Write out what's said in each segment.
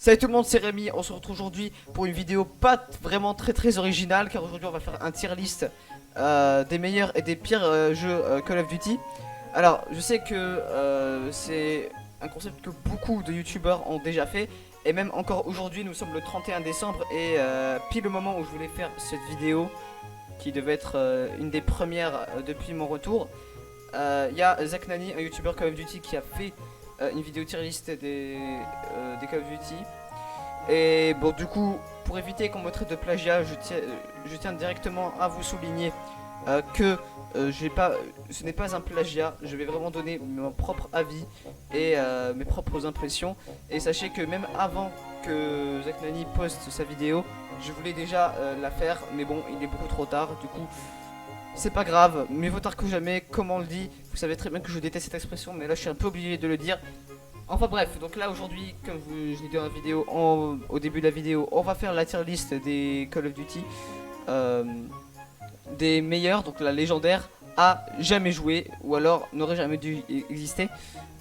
Salut tout le monde, c'est Rémi. On se retrouve aujourd'hui pour une vidéo pas vraiment très originale, car aujourd'hui on va faire un tier list des meilleurs et des pires jeux Call of Duty. Alors je sais que c'est un concept que beaucoup de youtubeurs ont déjà fait, et même encore aujourd'hui nous sommes le 31 décembre et pile le moment où je voulais faire cette vidéo qui devait être une des premières depuis mon retour. Il y a Zach Nani, un youtubeur Call of Duty, qui a fait une vidéo tier list des Call of Duty. Et bon, du coup, pour éviter qu'on me traite de plagiat, je tiens directement à vous souligner que ce n'est pas un plagiat. Je vais vraiment donner mon propre avis et mes propres impressions. Et sachez que même avant que Zach Nani poste sa vidéo, je voulais déjà la faire, mais bon, il est beaucoup trop tard. Du coup, c'est pas grave, mieux vaut tard que jamais, comme on le dit. Vous savez très bien que je déteste cette expression, mais là je suis un peu obligé de le dire. Enfin bref, donc là aujourd'hui, comme je l'ai dit dans la vidéo, au début de la vidéo, on va faire la tier list des Call of Duty, des meilleurs, donc la légendaire à jamais joué, ou alors n'aurait jamais dû exister.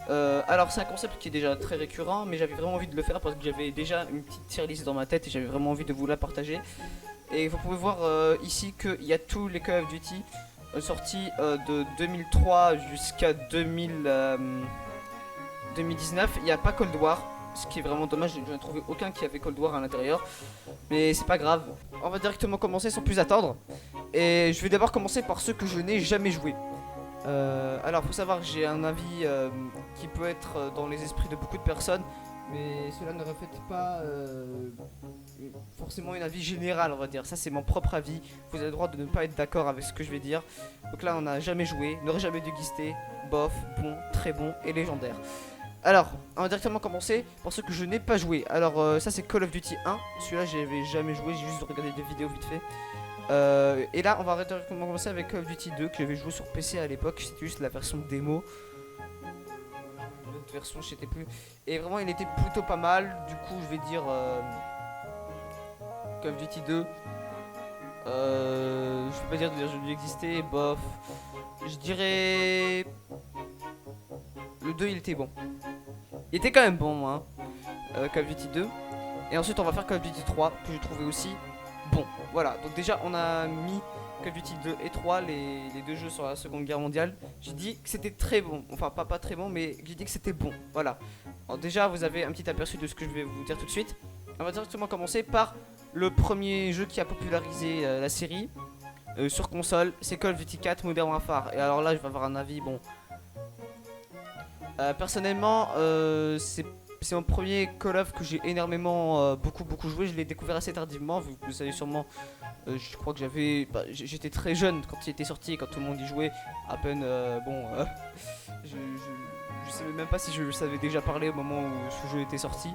Alors c'est un concept qui est déjà très récurrent, mais j'avais vraiment envie de le faire parce que j'avais déjà une petite tier list dans ma tête et j'avais vraiment envie de vous la partager. Et vous pouvez voir ici qu'il y a tous les Call of Duty sortis de 2003 jusqu'à 2019. Il n'y a pas Cold War, ce qui est vraiment dommage. Je n'ai trouvé aucun qui avait Cold War à l'intérieur, mais c'est pas grave. On va directement commencer sans plus attendre. Et je vais d'abord commencer par ceux que je n'ai jamais joué. Alors faut savoir que j'ai un avis qui peut être dans les esprits de beaucoup de personnes, mais cela ne reflète pas forcément un avis général, on va dire. Ça c'est mon propre avis, vous avez le droit de ne pas être d'accord avec ce que je vais dire. Donc là on n'a jamais joué, n'aurait jamais dû exister, bof, bon, très bon et légendaire. Alors, on va directement commencer par ceux que je n'ai pas joué. Alors ça c'est Call of Duty 1, celui-là j'avais jamais joué, j'ai juste regardé des vidéos vite fait. Et là on va directement commencer avec Call of Duty 2 que j'avais joué sur PC à l'époque, c'était juste la version démo. L'autre version je sais plus. Et vraiment il était plutôt pas mal, du coup je vais dire Call of Duty 2. Je peux pas dire de dû exister, bof. Je dirais le 2 il était bon. Il était quand même bon moi, Call of Duty 2. Et ensuite on va faire Call of Duty 3 que j'ai trouvé aussi bon. Voilà, donc déjà on a mis Call of Duty 2 et 3, les deux jeux sur la Seconde Guerre mondiale. J'ai dit que c'était très bon, enfin pas très bon, mais j'ai dit que c'était bon, voilà. Alors déjà vous avez un petit aperçu de ce que je vais vous dire tout de suite. On va directement commencer par le premier jeu qui a popularisé la série sur console, c'est Call of Duty 4 Modern Warfare. Et alors là je vais avoir un avis, bon. Personnellement c'est mon premier Call of que j'ai énormément beaucoup joué. Je l'ai découvert assez tardivement, vous savez sûrement. Je crois que j'étais très jeune quand il était sorti, quand tout le monde y jouait. À peine je savais même pas si je savais déjà parler au moment où ce jeu était sorti.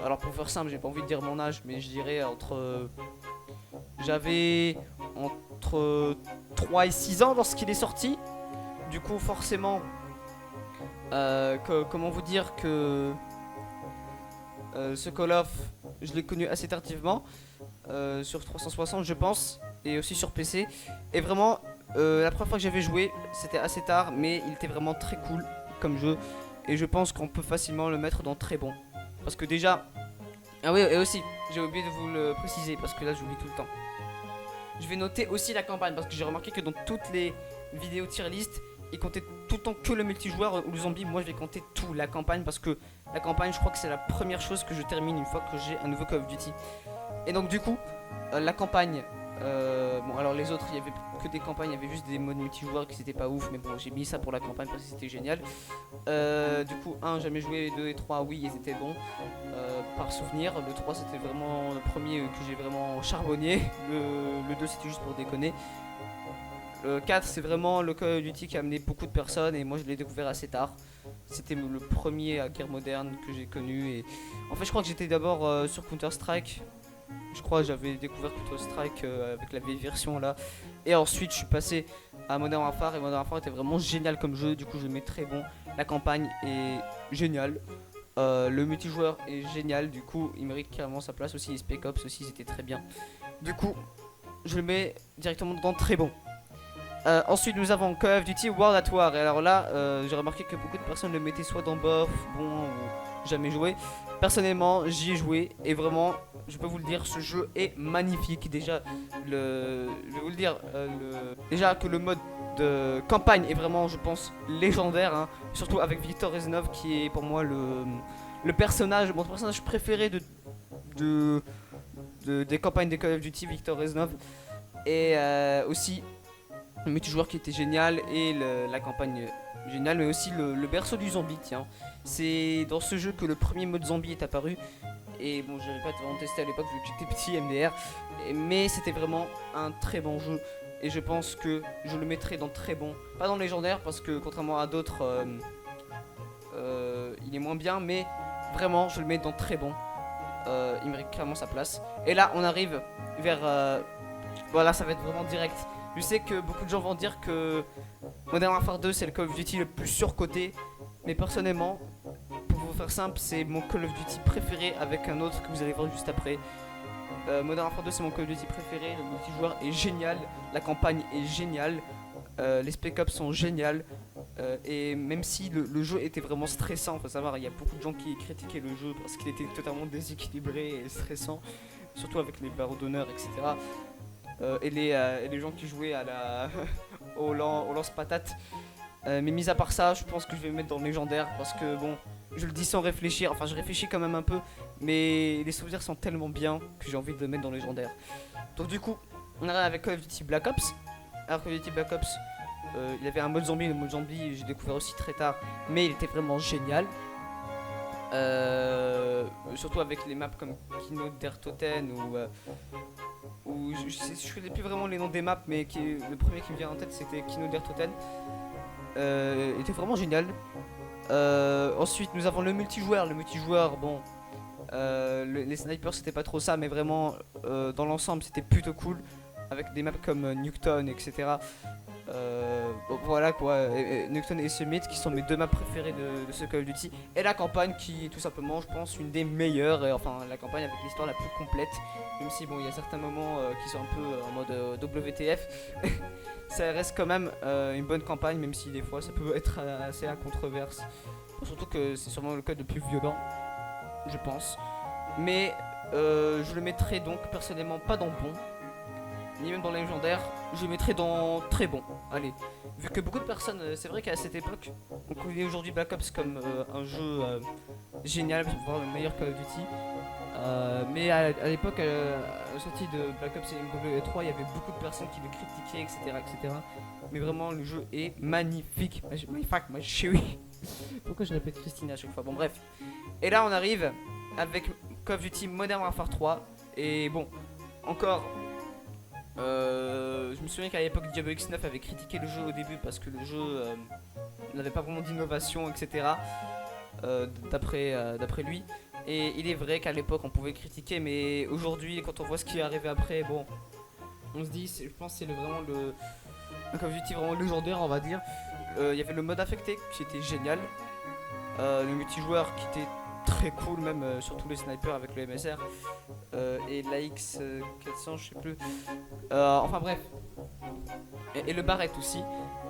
Alors pour faire simple, j'ai pas envie de dire mon âge, mais je dirais j'avais entre 3 et 6 ans lorsqu'il est sorti. Du coup forcément comment vous dire que ce Call of je l'ai connu assez tardivement, sur 360 je pense, et aussi sur PC. Et vraiment la première fois que j'avais joué c'était assez tard, mais il était vraiment très cool comme jeu. Et je pense qu'on peut facilement le mettre dans très bon. Parce que déjà, ah oui, et aussi j'ai oublié de vous le préciser parce que là j'oublie tout le temps. Je vais noter aussi la campagne parce que j'ai remarqué que dans toutes les vidéos tier list il comptait tout le temps que le multijoueur ou le zombie. Moi je vais compter tout, la campagne, parce que la campagne je crois que c'est la première chose que je termine une fois que j'ai un nouveau Call of Duty. Et donc du coup la campagne, bon alors les autres il y avait que des campagnes, il y avait juste des modes multijoueurs qui c'était pas ouf, mais bon j'ai mis ça pour la campagne parce que c'était génial. Du coup 1 jamais joué, 2 et 3 oui ils étaient bons par souvenir. Le 3 c'était vraiment le premier que j'ai vraiment charbonné. Le 2 c'était juste pour déconner. Le 4 c'est vraiment le Call of Duty qui a amené beaucoup de personnes et moi je l'ai découvert assez tard. C'était le premier à guerre moderne que j'ai connu. Et en fait je crois que j'étais d'abord sur Counter Strike. Je crois que j'avais découvert Counter Strike avec la vieille version là. Et ensuite je suis passé à Modern Warfare, et Modern Warfare était vraiment génial comme jeu. Du coup je le mets très bon. La campagne est géniale. Le multijoueur est génial, du coup il mérite carrément sa place aussi. Les Spec Ops aussi c'était très bien. Du coup je le mets directement dans très bon. Ensuite nous avons Call of Duty World at War. Et alors là j'ai remarqué que beaucoup de personnes le mettaient soit dans bof, bon, jamais joué. Personnellement, j'y ai joué et vraiment, je peux vous le dire, ce jeu est magnifique. Déjà, je vais vous le dire, déjà que le mode de campagne est vraiment, je pense, légendaire, hein. Surtout avec Viktor Reznov qui est pour moi le personnage, mon personnage préféré de, des campagnes des Call of Duty, Viktor Reznov. Et aussi le multijoueur qui était génial et la campagne géniale, mais aussi le berceau du zombie, tiens. C'est dans ce jeu que le premier mode zombie est apparu. Et bon, j'avais pas vraiment testé à l'époque vu que j'étais petit MDR. Mais c'était vraiment un très bon jeu. Et je pense que je le mettrai dans très bon. Pas dans légendaire parce que contrairement à d'autres, il est moins bien. Mais vraiment, je le mets dans très bon. Il mérite clairement sa place. Et là, on arrive vers... voilà, ça va être vraiment direct. Je sais que beaucoup de gens vont dire que Modern Warfare 2 c'est le Call of Duty le plus surcoté. Mais personnellement, pour vous faire simple, c'est mon Call of Duty préféré avec un autre que vous allez voir juste après. Modern Warfare 2 c'est mon Call of Duty préféré, le multijoueur est génial, la campagne est géniale, les Spec Ops sont géniales. Et même si le jeu était vraiment stressant, faut savoir, il y a beaucoup de gens qui critiquaient le jeu parce qu'il était totalement déséquilibré et stressant, surtout avec les barreaux d'honneur, etc. Et les gens qui jouaient à la au lance-patate. Mais mis à part ça, je pense que je vais me mettre dans le légendaire parce que bon, je le dis sans réfléchir, enfin je réfléchis quand même un peu, mais les souvenirs sont tellement bien que j'ai envie de le mettre dans le légendaire. Donc du coup, on arrive avec Call of Duty Black Ops. Alors Call of Duty Black Ops, il avait un mode zombie, le mode zombie j'ai découvert aussi très tard, mais il était vraiment génial. Surtout avec les maps comme Kino der Toten ou je connais plus vraiment les noms des maps, mais le premier qui me vient en tête c'était Kino der Toten. Était vraiment génial. Ensuite nous avons le multijoueur. Le multijoueur, bon, les snipers c'était pas trop ça, mais vraiment dans l'ensemble c'était plutôt cool avec des maps comme Nuketown, etc. Voilà quoi, Nuketown et Summit qui sont mes deux maps préférées de ce Call of Duty. Et la campagne qui est tout simplement, je pense, une des meilleures. Et enfin, la campagne avec l'histoire la plus complète. Même si, bon, il y a certains moments qui sont un peu en mode WTF. Ça reste quand même une bonne campagne, même si des fois ça peut être assez à controverse. Surtout que c'est sûrement le code le plus violent, je pense. Mais je le mettrai donc personnellement pas dans bon, ni même dans les légendaires, je le mettrai dans très bon. Allez, vu que beaucoup de personnes, c'est vrai qu'à cette époque, on connaît aujourd'hui Black Ops comme un jeu génial, voire le meilleur Call of Duty. Mais à l'époque, à la sortie de Black Ops et MW3, il y avait beaucoup de personnes qui le critiquaient, etc., etc. Mais vraiment, le jeu est magnifique. Magnifique, moi chérie. Pourquoi je répète Christine à chaque fois? Bon, bref. Et là, on arrive avec Call of Duty Modern Warfare 3. Et bon, encore. Je me souviens qu'à l'époque Diablo X9 avait critiqué le jeu au début parce que le jeu n'avait pas vraiment d'innovation, etc. D'après lui. Et il est vrai qu'à l'époque on pouvait critiquer, mais aujourd'hui quand on voit ce qui est arrivé après, bon, on se dit, je pense que c'est vraiment le Call of Duty vraiment légendaire, on va dire. Il y avait le mode affecté qui était génial, le multijoueur qui était très cool, même surtout les snipers avec le MSR et la X400, je sais plus. Enfin bref, et le Barrett aussi.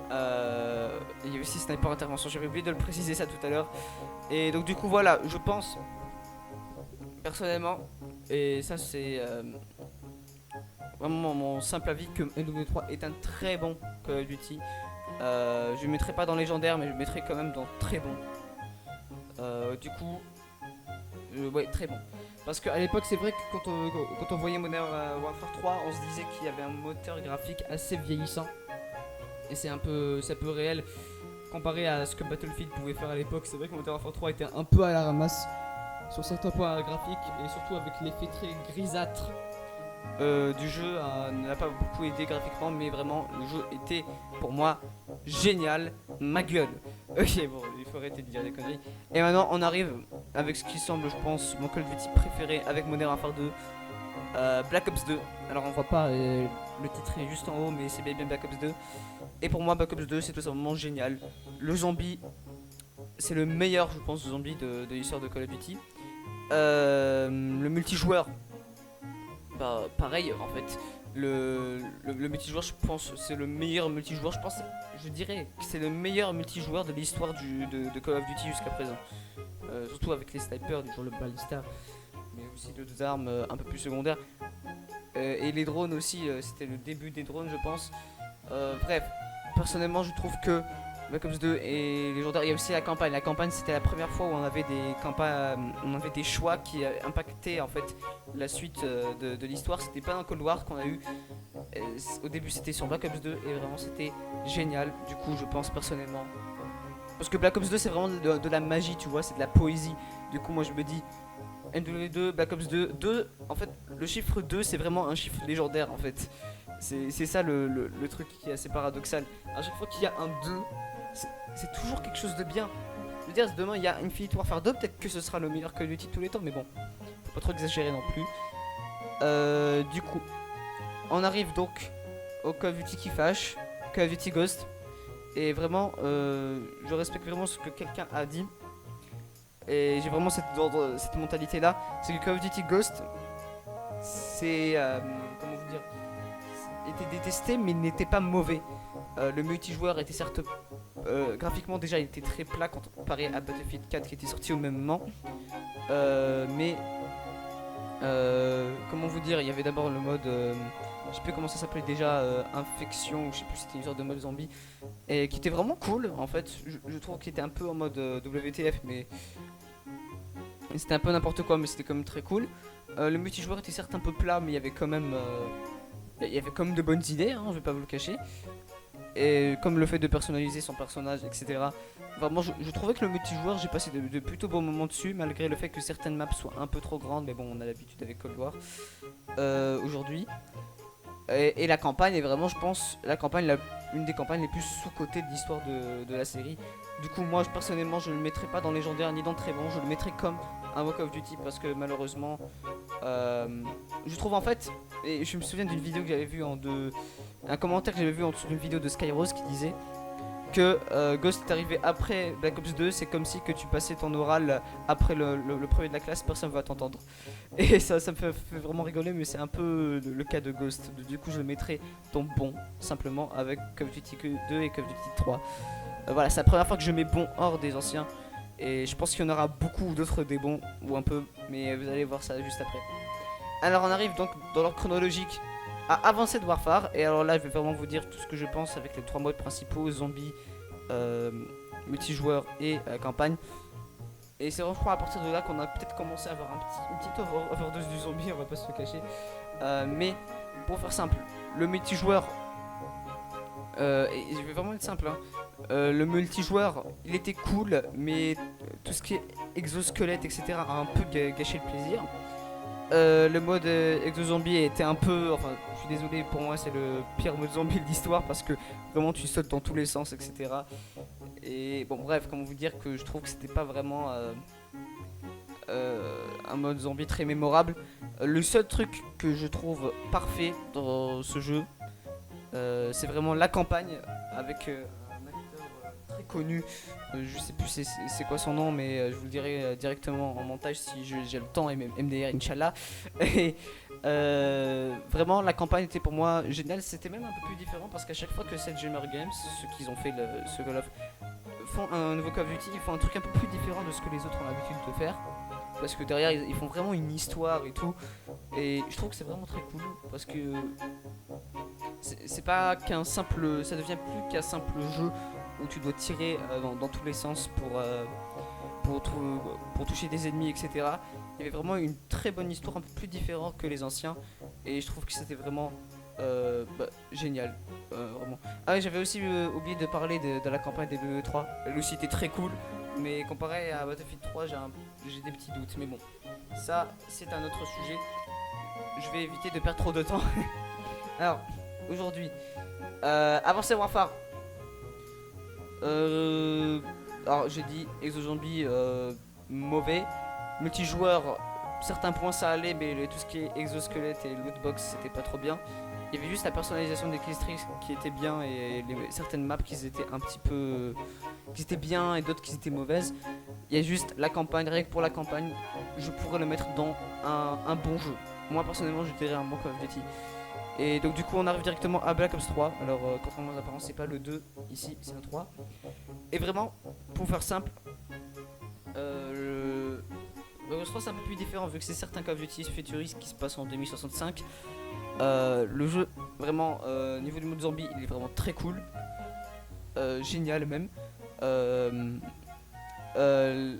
Il y a aussi sniper intervention, j'avais oublié de le préciser ça tout à l'heure. Et donc du coup voilà, je pense personnellement, et ça c'est vraiment mon simple avis, que MW3 est un très bon Call of Duty. Je le mettrai pas dans légendaire, mais je le mettrai quand même dans très bon. Du coup, ouais, très bon. Parce qu'à l'époque, c'est vrai que quand on voyait Modern Warfare 3, on se disait qu'il y avait un moteur graphique assez vieillissant. Et c'est un peu réel comparé à ce que Battlefield pouvait faire à l'époque. C'est vrai que Modern Warfare 3 était un peu à la ramasse sur certains points graphiques, et surtout avec l'effet très grisâtre du jeu n'a pas beaucoup aidé graphiquement, mais vraiment le jeu était pour moi génial, ma gueule. Ok, bon, il faut arrêter de dire des conneries. Et maintenant on arrive avec ce qui semble, je pense, mon Call of Duty préféré avec Modern Warfare 2, Black Ops 2. Alors on voit pas, le titre est juste en haut, mais c'est bien Black Ops 2. Et pour moi Black Ops 2 c'est tout simplement génial. Le zombie, c'est le meilleur, je pense, zombie de l'histoire de Call of Duty. Le multijoueur, bah pareil en fait. Le multijoueur, je pense, c'est le meilleur multijoueur. Je dirais que c'est le meilleur multijoueur de l'histoire de Call of Duty jusqu'à présent. Surtout surtout avec les snipers, du genre le ballista, mais aussi d'autres armes un peu plus secondaires. Et les drones aussi, c'était le début des drones, je pense. Bref, personnellement, je trouve que Black Ops 2 est légendaire. Il y a aussi la campagne. La campagne, c'était la première fois où on avait des campagnes, on avait des choix qui impactaient en fait la suite de l'histoire. C'était pas dans Cold War qu'on a eu. Au début, c'était sur Black Ops 2 et vraiment, c'était génial. Du coup, je pense personnellement. Parce que Black Ops 2, c'est vraiment de la magie, tu vois, c'est de la poésie. Du coup, moi, je me dis, MW2, Black Ops 2, 2, en fait, le chiffre 2, c'est vraiment un chiffre légendaire, en fait. C'est ça le truc qui est assez paradoxal. À chaque fois qu'il y a un 2, c'est toujours quelque chose de bien. Je veux dire, si demain il y a Infinite Warfare 2, peut-être que ce sera le meilleur Call of Duty de tous les temps, mais bon, faut pas trop exagérer non plus. Du coup, on arrive donc au Call of Duty qui fâche, Call of Duty Ghost. Et vraiment, je respecte vraiment ce que quelqu'un a dit. Et j'ai vraiment cette mentalité là. C'est que Call of Duty Ghost, c'est. Comment vous dire, était détesté, mais n'était pas mauvais. Le multijoueur était certes graphiquement déjà il était très plat quand comparé à Battlefield 4 qui était sorti au même moment. Mais comment vous dire, il y avait d'abord le mode je sais plus comment ça s'appelait déjà, infection, ou je sais plus, c'était une sorte de mode zombie et qui était vraiment cool en fait. Je trouve qu'il était un peu en mode WTF, mais c'était un peu n'importe quoi, mais c'était quand même très cool. Le multijoueur était certes un peu plat, mais il y avait quand même de bonnes idées, hein, je vais pas vous le cacher. Et comme le fait de personnaliser son personnage, etc. Vraiment, je trouvais que le multijoueur, j'ai passé de plutôt bons moments dessus, malgré le fait que certaines maps soient un peu trop grandes, mais bon, on a l'habitude avec Cold War aujourd'hui. Et la campagne est vraiment, je pense, une des campagnes les plus sous-cotées de l'histoire de la série. Du coup, moi, personnellement, je ne le mettrai pas dans légendaire ni dans très bon, je le mettrai comme un Call of Duty parce que malheureusement, je trouve en fait, et je me souviens d'une vidéo que j'avais vue un commentaire que j'avais vu sur une vidéo de Skyrose qui disait que Ghost est arrivé après Black Ops 2, c'est comme si que tu passais ton oral après le premier de la classe, personne va t'entendre. Et ça me fait vraiment rigoler, mais c'est un peu le cas de Ghost. Du coup, je le mettrai dans bon, simplement, avec Call of Duty 2 et Call of Duty 3. Voilà, c'est la première fois que je mets bon hors des anciens. Et je pense qu'il y en aura beaucoup d'autres des bons, ou un peu, mais vous allez voir ça juste après. Alors on arrive donc dans l'ordre chronologique à avancer de Warfare. Et alors là, je vais vraiment vous dire tout ce que je pense avec les 3 modes principaux, zombies, multijoueur et campagne. Et c'est vraiment à partir de là qu'on a peut-être commencé à avoir une petite overdose du zombie, on va pas se le cacher. Mais pour faire simple, le multijoueur, et je vais vraiment être simple, hein. Le multijoueur, il était cool, mais tout ce qui est exosquelette, etc. a un peu gâché le plaisir. Le mode exo-zombie était un peu, enfin, je suis désolé, pour moi c'est le pire mode zombie de l'histoire parce que vraiment tu sautes dans tous les sens, etc. Et bon, bref, comment vous dire que je trouve que c'était pas vraiment un mode zombie très mémorable. Le seul truc que je trouve parfait dans ce jeu, c'est vraiment la campagne avec un acteur très connu. Je sais plus c'est quoi son nom, mais je vous le dirai directement en montage si j'ai le temps et même MDR, Inch'Allah. Et vraiment, la campagne était pour moi géniale. C'était même un peu plus différent parce qu'à chaque fois que cette Gamer Games, ceux qui ont fait ce Call of, font un nouveau Call of Duty, ils font un truc un peu plus différent de ce que les autres ont l'habitude de faire. Parce que derrière, ils font vraiment une histoire et tout. Et je trouve que c'est vraiment très cool parce que c'est pas qu'un simple, ça devient plus qu'un simple jeu où tu dois tirer dans tous les sens pour toucher des ennemis, etc. Il y avait vraiment une très bonne histoire, un peu plus différente que les anciens, et je trouve que c'était vraiment génial, vraiment. Ah, j'avais aussi oublié de parler de la campagne des BE3. Elle aussi était très cool, mais comparé à Battlefield 3, j'ai des petits doutes, mais bon, ça c'est un autre sujet. Je vais éviter de perdre trop de temps. Alors, aujourd'hui, avancer Warfare. Alors j'ai dit Exo Zombie mauvais. Multijoueur, certains points ça allait, mais tout ce qui est exosquelette et lootbox c'était pas trop bien. Il y avait juste la personnalisation des killstreaks qui était bien et certaines maps qui étaient un petit peu qui étaient bien et d'autres qui étaient mauvaises. Il y a juste la campagne, rien que pour la campagne, je pourrais le mettre dans un bon jeu. Moi personnellement je dirais un bon Call of Duty. Et donc du coup on arrive directement à Black Ops 3. Alors contrairement aux apparences c'est pas le 2 ici, c'est un 3. Et vraiment, pour faire simple, Black Ops 3 c'est un peu plus différent vu que c'est certains Call of Duty futuristes qui se passent en 2065. Le jeu, vraiment, niveau du mode zombie, il est vraiment très cool. Génial même. Euh, euh,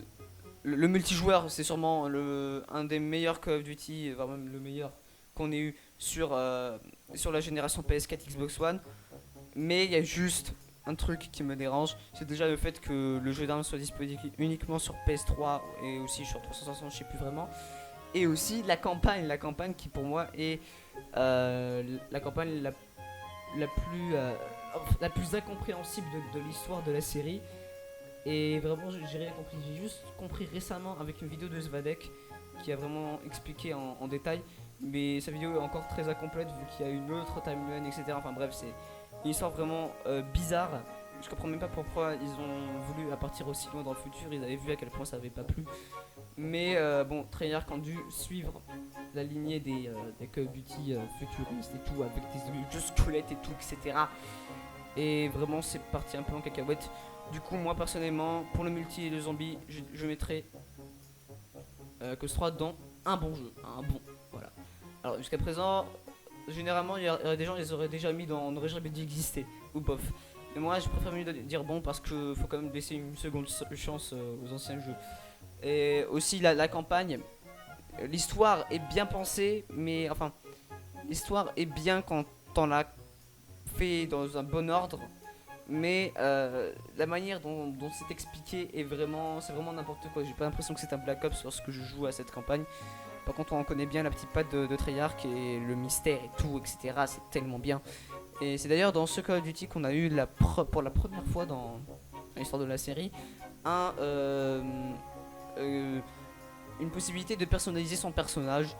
le multijoueur, c'est sûrement un des meilleurs Call of Duty, voire même le meilleur qu'on ait eu sur la génération PS4 Xbox One. Mais il y a juste un truc qui me dérange, c'est déjà le fait que le jeu d'armes soit disponible uniquement sur PS3 et aussi sur 360, je sais plus vraiment. Et aussi la campagne qui pour moi est la campagne la plus incompréhensible de l'histoire de la série. Et vraiment, j'ai rien compris. J'ai juste compris récemment avec une vidéo de Svadek qui a vraiment expliqué en détail. Mais sa vidéo est encore très incomplète vu qu'il y a une autre timeline, etc. Enfin bref, c'est une histoire vraiment bizarre. Je comprends même pas pourquoi ils ont voulu à partir aussi loin dans le futur. Ils avaient vu à quel point ça avait pas plu. Mais bon, Treyarch a dû suivre la lignée des Call of Duty futuristes et tout, avec des squelettes et tout, etc. Et vraiment, c'est parti un peu en cacahuète. Du coup, moi personnellement, pour le multi et le zombie, je mettrais que ce soit dans un bon jeu, un bon. Voilà. Alors, jusqu'à présent, généralement, il y aurait des gens, ils auraient déjà mis dans On n'aurait jamais dû exister, ou bof. Mais moi, je préfère mieux dire bon parce que faut quand même laisser une seconde chance aux anciens jeux. Et aussi, la campagne, l'histoire est bien pensée, mais enfin, l'histoire est bien quand on l'a fait dans un bon ordre. Mais la manière dont c'est expliqué c'est vraiment n'importe quoi. J'ai pas l'impression que c'est un Black Ops lorsque je joue à cette campagne. Par contre, on connaît bien la petite patte de Treyarch et le mystère et tout, etc. C'est tellement bien. Et c'est d'ailleurs dans ce Call of Duty qu'on a eu pour la première fois dans l'histoire de la série un, une possibilité de personnaliser son personnage.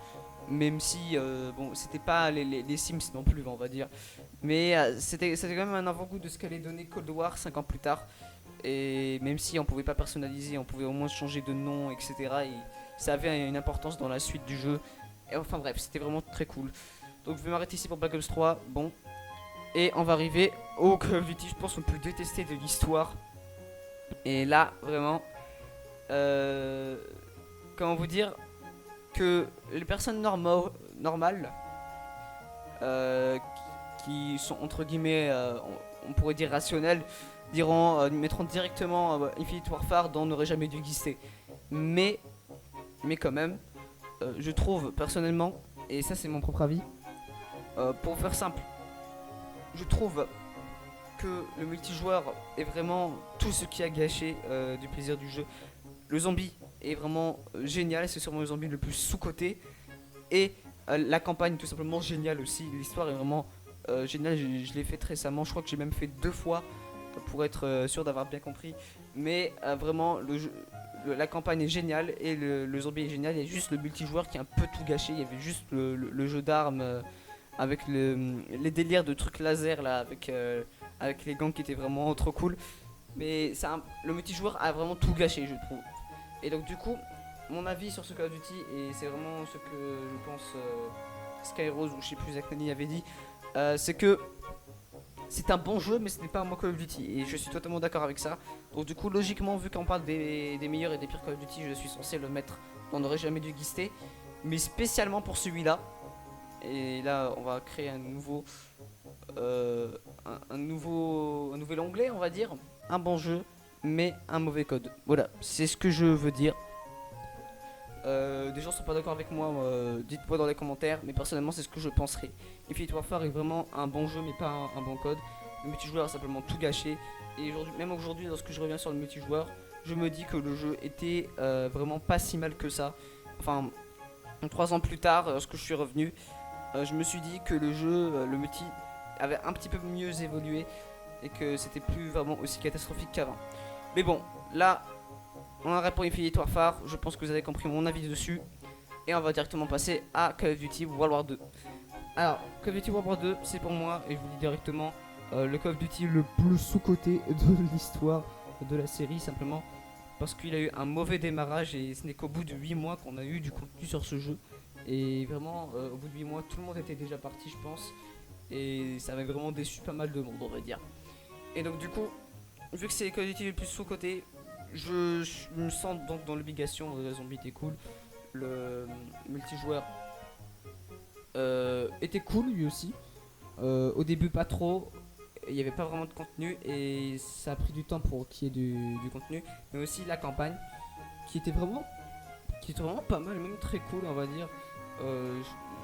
Même si, bon, c'était pas les Sims non plus, on va dire. Mais c'était quand même un avant-goût de ce qu'allait donner Cold War 5 ans plus tard. Et même si on pouvait pas personnaliser, on pouvait au moins changer de nom, etc. Et ça avait une importance dans la suite du jeu. Et enfin bref, c'était vraiment très cool. Donc je vais m'arrêter ici pour Black Ops 3. Bon. Et on va arriver au Call of Duty, je pense, le plus détesté de l'histoire. Et là, vraiment, comment vous dire que les personnes normales, euh, qui sont entre guillemets, on pourrait dire rationnelles, mettront directement Infinite Warfare dont on n'aurait jamais dû exister. Mais quand même, je trouve personnellement, et ça c'est mon propre avis, pour faire simple, je trouve que le multijoueur est vraiment tout ce qui a gâché du plaisir du jeu. Le zombie est vraiment génial, c'est sûrement le zombie le plus sous-coté. Et la campagne tout simplement géniale aussi, l'histoire est vraiment géniale, je l'ai faite récemment, je crois que j'ai même fait 2 fois pour être sûr d'avoir bien compris. Mais vraiment, la campagne est géniale et le zombie est génial, il y a juste le multijoueur qui a un peu tout gâché, il y avait juste le jeu d'armes avec les délires de trucs laser là, avec les gangs qui étaient vraiment trop cool. Mais le multijoueur a vraiment tout gâché, je trouve. Et donc du coup, mon avis sur ce Call of Duty, et c'est vraiment ce que je pense Skyrose ou je sais plus Zaknani avait dit, c'est que c'est un bon jeu mais ce n'est pas un bon Call of Duty. Et je suis totalement d'accord avec ça. Donc du coup, logiquement, vu qu'on parle des meilleurs et des pires Call of Duty, je suis censé le mettre, on n'aurait jamais dû exister. Mais spécialement pour celui-là. Et là, on va créer un nouvel onglet, on va dire. Un bon jeu, mais un mauvais code. Voilà, c'est ce que je veux dire. Des gens sont pas d'accord avec moi, dites-moi dans les commentaires, mais personnellement, c'est ce que je penserais. Infinite Warfare est vraiment un bon jeu, mais pas un bon code. Le multijoueur a simplement tout gâché. Et même aujourd'hui, lorsque je reviens sur le multijoueur, je me dis que le jeu était vraiment pas si mal que ça. Enfin, 3 ans plus tard, lorsque je suis revenu, je me suis dit que le jeu, le multi, avait un petit peu mieux évolué et que c'était plus vraiment aussi catastrophique qu'avant. Mais bon, là, on arrête pour Infinite Warfare. Je pense que vous avez compris mon avis dessus. Et on va directement passer à Call of Duty World War 2. Alors, Call of Duty World War 2, c'est pour moi, et je vous le dis directement, le Call of Duty le plus sous-coté de l'histoire de la série, simplement parce qu'il a eu un mauvais démarrage et ce n'est qu'au bout de 8 mois qu'on a eu du contenu sur ce jeu. Et vraiment, au bout de 8 mois, tout le monde était déjà parti, je pense. Et ça avait vraiment déçu pas mal de monde, on va dire. Et donc, du coup, vu que c'est Call of Duty le plus sous-coté, je me sens donc dans l'obligation, Zombie était cool, le multijoueur était cool lui aussi. Au début pas trop, il n'y avait pas vraiment de contenu et ça a pris du temps pour qu'il y ait du contenu, mais aussi la campagne qui était vraiment pas mal, même très cool on va dire.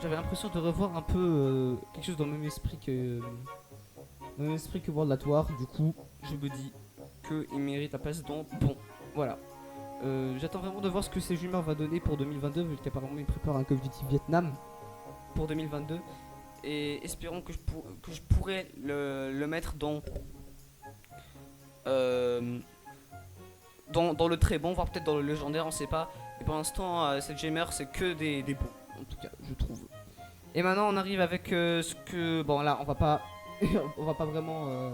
J'avais l'impression de revoir un peu quelque chose dans le même esprit que World at War. Du coup je me dis qu'il mérite la place, donc bon voilà. J'attends vraiment de voir ce que ces rumeurs va donner pour 2022, vu qu'apparemment ils préparent un Call of Duty Vietnam pour 2022. Et espérons que je pourrais le mettre dans le très bon, voire peut-être dans le légendaire, on sait pas. Et pour l'instant, cette gamer, c'est que des bons, en tout cas, je trouve. Et maintenant, on arrive avec ce que... Bon, là, on va pas, on va pas vraiment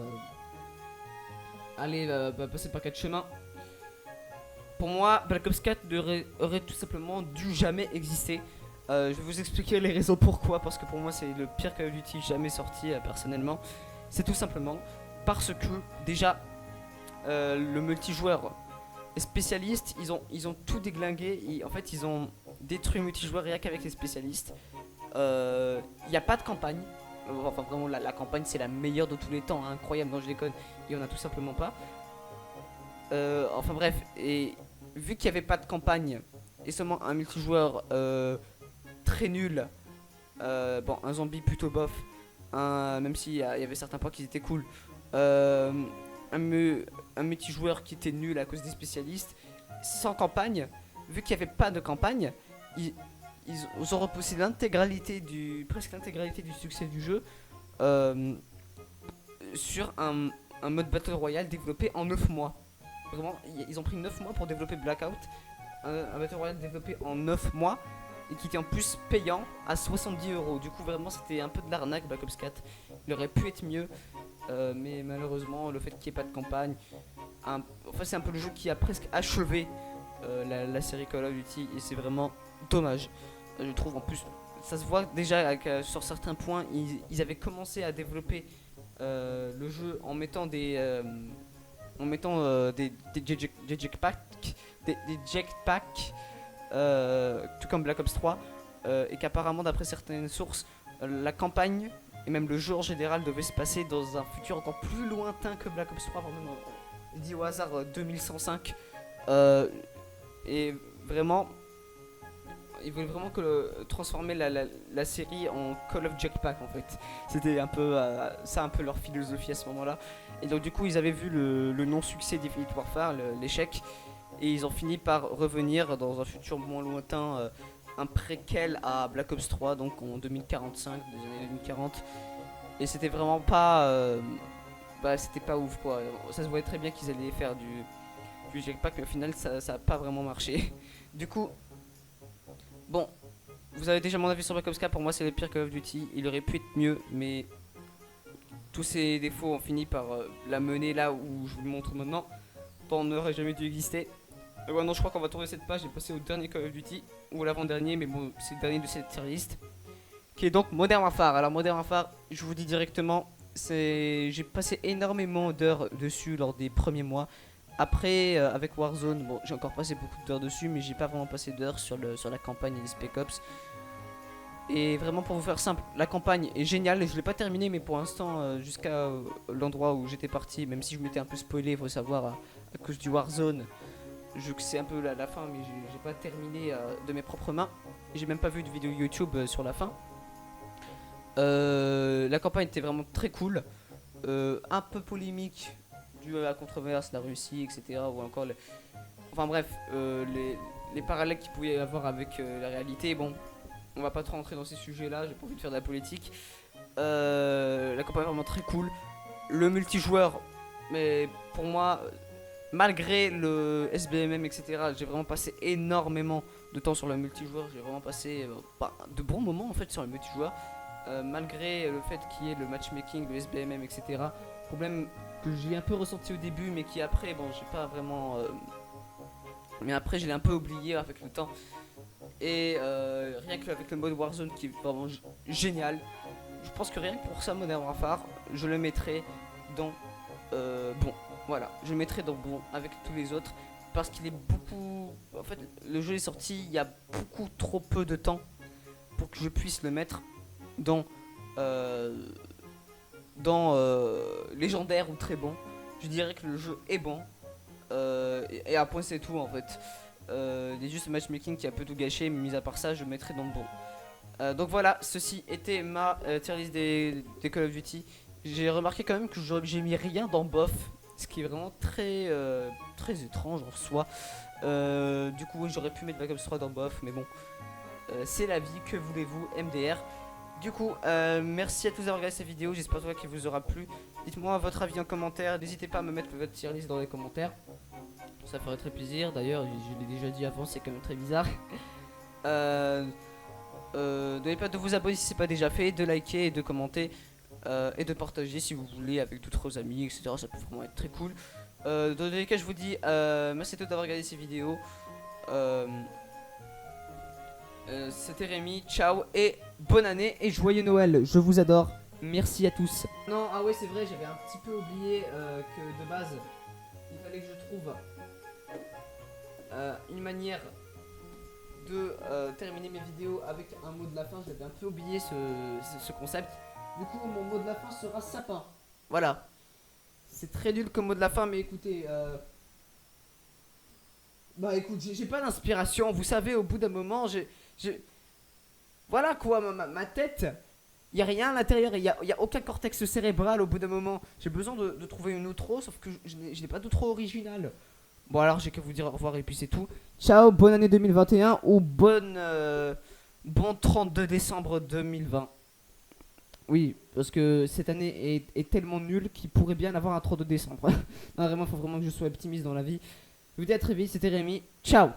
aller passer par quatre chemins. Pour moi, Black Ops 4 aurait tout simplement dû jamais exister. Je vais vous expliquer les raisons pourquoi, parce que pour moi c'est le pire Call of Duty jamais sorti personnellement. C'est tout simplement parce que déjà le multijoueur est spécialiste, ils ont tout déglingué, en fait ils ont détruit le multijoueur rien qu'avec les spécialistes. Il n'y a pas de campagne, enfin vraiment la campagne c'est la meilleure de tous les temps, hein, incroyable, non je déconne, il n'y en a tout simplement pas. Enfin bref, et vu qu'il n'y avait pas de campagne et seulement un multijoueur très nul, bon un zombie plutôt bof, même s'il y avait certains points qui étaient cool, un multijoueur qui était nul à cause des spécialistes, sans campagne, vu qu'il n'y avait pas de campagne, ils ont repoussé presque l'intégralité du succès du jeu sur un mode Battle Royale développé en 9 mois. Vraiment, ils ont pris 9 mois pour développer Blackout, un Battle Royale développé en 9 mois et qui était en plus payant à 70€. Du coup, vraiment, c'était un peu de l'arnaque Black Ops 4. Il aurait pu être mieux, mais malheureusement, le fait qu'il n'y ait pas de campagne, c'est un peu le jeu qui a presque achevé la série Call of Duty et c'est vraiment dommage. Je trouve en plus, ça se voit déjà sur certains points, ils avaient commencé à développer le jeu en mettant des jetpacks, tout comme Black Ops 3, et qu'apparemment d'après certaines sources, la campagne et même le jeu en général devait se passer dans un futur encore plus lointain que Black Ops 3, voire même dit au hasard 2105, et vraiment ils voulaient vraiment transformer la série en Call of Jetpack en fait. C'était un peu ça un peu leur philosophie à ce moment-là. Et donc du coup ils avaient vu le non-succès d'Infinite Warfare, l'échec, et ils ont fini par revenir dans un futur moins lointain, un préquel à Black Ops 3, donc en 2045, des années 2040. Et c'était vraiment pas c'était pas ouf quoi. Ça se voyait très bien qu'ils allaient faire du jetpack, mais au final ça a pas vraiment marché. Du coup, bon, vous avez déjà mon avis sur Black Ops 4. Pour moi c'est le pire Call of Duty. Il aurait pu être mieux, mais tous ces défauts ont fini par la mener là où je vous le montre maintenant. Tant n'aurait jamais dû exister. Ouais, non, je crois qu'on va tourner cette page et passer au dernier Call of Duty, ou l'avant-dernier, mais bon, c'est le dernier de cette tier list, qui est donc Modern Warfare. Alors Modern Warfare, je vous dis directement, j'ai passé énormément d'heures dessus lors des premiers mois. Après, avec Warzone, bon, j'ai encore passé beaucoup d'heures dessus, mais j'ai pas vraiment passé d'heures sur la campagne et les Spec Ops. Et vraiment, pour vous faire simple, la campagne est géniale et je l'ai pas terminée, mais pour l'instant, jusqu'à l'endroit où j'étais parti, même si je m'étais un peu spoilé, il faut savoir, à cause du Warzone, je sais un peu la fin, mais j'ai pas terminé de mes propres mains. J'ai même pas vu de vidéo YouTube sur la fin. La campagne était vraiment très cool, un peu polémique dû à la controverse, la Russie, etc. Ou encore enfin bref, les parallèles qu'il pouvait y avoir avec la réalité. Bon, on va pas trop rentrer dans ces sujets là, j'ai pas envie de faire de la politique. La campagne est vraiment très cool. Le multijoueur, mais pour moi, malgré le SBMM, etc., j'ai vraiment passé énormément de temps sur le multijoueur. J'ai vraiment passé de bons moments en fait sur le multijoueur, malgré le fait qu'il y ait le matchmaking, le SBMM, etc. Problème que j'ai un peu ressenti au début, mais qui après, bon, j'ai pas vraiment. Mais après, je l'ai un peu oublié avec le temps. Et rien qu'avec le mode Warzone qui est vraiment génial, je pense que rien que pour ça, Modern Warfare, je le mettrais dans bon. Voilà, je le mettrais dans bon avec tous les autres. parce qu'il est beaucoup... En fait, le jeu est sorti il y a beaucoup trop peu de temps pour que je puisse le mettre dans... légendaire ou très bon. Je dirais que le jeu est bon. Et à point c'est tout en fait. Il y a juste le matchmaking qui a un peu tout gâché, mais mis à part ça, je le mettrai dans le bon. Donc voilà, ceci était ma tier list des Call of Duty. J'ai remarqué quand même que j'ai mis rien dans BOF, ce qui est vraiment très étrange en soi. Du coup, j'aurais pu mettre Black Ops 3 dans BOF, mais bon, c'est la vie, que voulez-vous, MDR. Du coup, merci à tous d'avoir regardé cette vidéo, j'espère qu'elle vous aura plu. Dites-moi votre avis en commentaire, n'hésitez pas à me mettre votre tier list dans les commentaires. Ça ferait très plaisir, d'ailleurs, je l'ai déjà dit avant, c'est quand même très bizarre. N'oubliez pas de vous abonner si ce n'est pas déjà fait, de liker et de commenter. Et de partager si vous voulez avec d'autres vos amis, etc. Ça peut vraiment être très cool. Dans tous les cas, je vous dis merci à tous d'avoir regardé ces vidéos. C'était Rémi, ciao et bonne année et joyeux Noël. Je vous adore. Merci à tous. Non, ah ouais, c'est vrai, j'avais un petit peu oublié que de base, il fallait que je trouve une manière de terminer mes vidéos avec un mot de la fin. J'avais un peu oublié ce concept. Du coup, mon mot de la fin sera sapin. Voilà. C'est très nul comme mot de la fin, mais écoutez. Bah écoute, j'ai pas d'inspiration. Vous savez, au bout d'un moment, voilà quoi, ma tête. Il y a rien à l'intérieur. Il y a aucun cortex cérébral au bout d'un moment. J'ai besoin de trouver une outro, sauf que je n'ai pas d'outro original. Bon, alors j'ai qu'à vous dire au revoir et puis c'est tout. Ciao, bonne année 2021 ou bon 32 décembre 2020. Oui, parce que cette année est tellement nulle qu'il pourrait bien avoir un 32 décembre. Non, vraiment, il faut vraiment que je sois optimiste dans la vie. Je vous dis à très vite, c'était Rémi. Ciao!